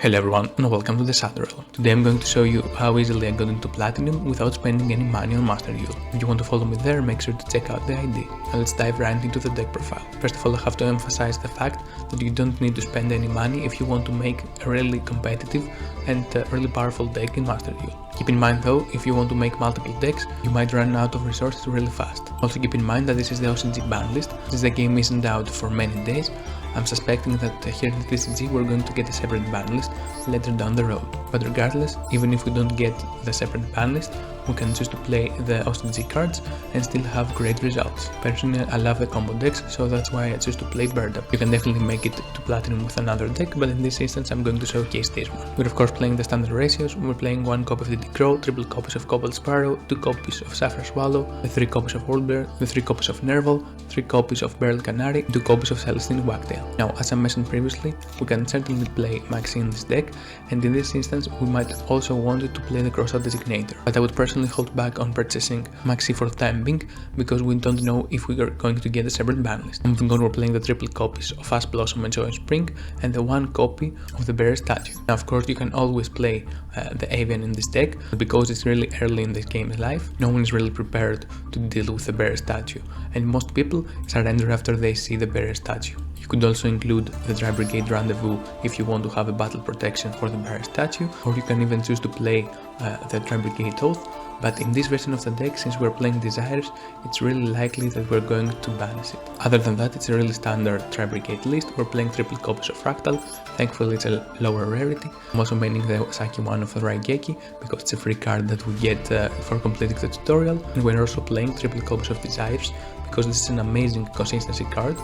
Hello everyone and welcome to the Shadow Realm. Today I'm going to show you how easily I got into Platinum without spending any money on Master Duel. If you want to follow me there, make sure to check out the ID. Now let's dive right into the deck profile. First of all, I have to emphasize the fact that you don't need to spend any money if you want to make a really competitive and really powerful deck in Master Duel. Keep in mind though, if you want to make multiple decks, you might run out of resources really fast. Also keep in mind that this is the OCG ban list, since the game isn't out for many days. I'm suspecting that here at TCG we're going to get a separate ban list later down the road. But regardless, even if we don't get the separate ban list, we can choose to play the OCG cards and still have great results. Personally, I love the combo decks, so that's why I choose to play Bird Up. You can definitely make it to Platinum with another deck, but in this instance I'm going to showcase this one. We're of course playing the standard ratios. We're playing 1 copy of the Draco, triple copies of Cobalt Sparrow, 2 copies of Sapphire Swallow, 3 copies of Warbler, 3 copies of Nervall, 3 copies of Beryl Canary, 2 copies of Celestine Wagtail. Now, as I mentioned previously, we can certainly play Maxi in this deck, and in this instance we might also want to play the Crossout Designator, but I would personally hold back on purchasing Maxi for the time being, because we don't know if we are going to get a separate ban list. Moving on, we're playing the triple copies of Ash Blossom and Joyous and the 1 copy of the Bear statue. Now of course you can always play the Avian in this deck, but because it's really early in this game's life, no one is really prepared to deal with the Bear statue, and most people surrender after they see the Bear statue. You could also include the Tri-Brigade Rendezvous if you want to have a battle protection for the Bear statue, or you can even choose to play the Tri-Brigade Oath. But in this version of the deck, since we're playing Desires, it's really likely that we're going to banish it. Other than that, it's a really standard Tri-Brigade list. We're playing triple copies of Fraktall. Thankfully it's a lower rarity. I'm also maining the Saki one of the Raigeki, because it's a free card that we get for completing the tutorial. And we're also playing triple copies of Desires, because this is an amazing consistency card.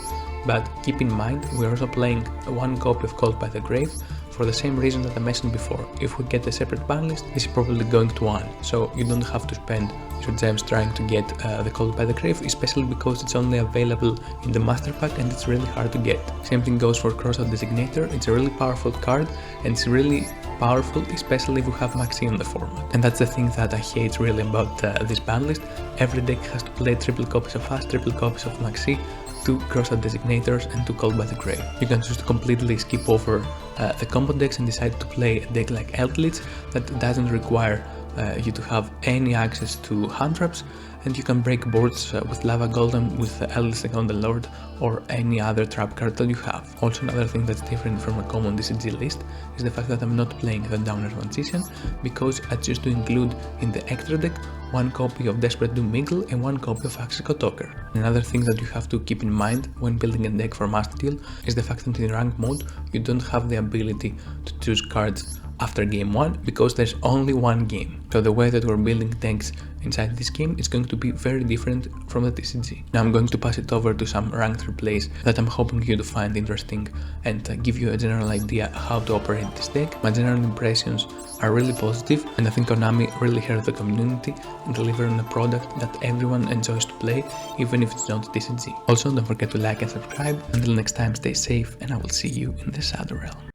But keep in mind, we're also playing 1 copy of Called by the Grave, for the same reason that I mentioned before. If we get a separate ban list, this is probably going to win, so you don't have to spend your gems trying to get the Called by the Grave, especially because it's only available in the Master Pack and it's really hard to get. Same thing goes for Crossout Designator. It's a really powerful card, and it's really powerful, especially if we have Maxi in the format. And that's the thing that I hate really about this ban list. Every deck has to play triple copies of Ash, triple copies of Maxi, 2 Crossout Designators and 2 Called by the Grave. You can choose to completely skip over the combo decks and decide to play a deck like Eldritch that doesn't require you to have any access to hand traps, and you can break boards with Lava Golem, with Eldritch on the Lord, or any other trap card that you have. Also, another thing that's different from a common DCG list is the fact that I'm not playing the Downer Magician, because I choose to include in the extra deck 1 copy of Desperate Doom Mingle and 1 copy of Axico Talker. Another thing that you have to keep in mind when building a deck for Master Duel is the fact that in ranked mode you don't have the ability to choose cards after game 1, because there's only 1 game. So the way that we're building decks inside this game is going to be very different from the TCG. Now I'm going to pass it over to some ranked replays that I'm hoping you to find interesting and give you a general idea how to operate this deck. My general impressions are really positive, and I think Konami really heard the community and delivered on a product that everyone enjoys to play, even if it's not TCG. Also, don't forget to like and subscribe. Until next time, stay safe, and I will see you in the Shadow Realm.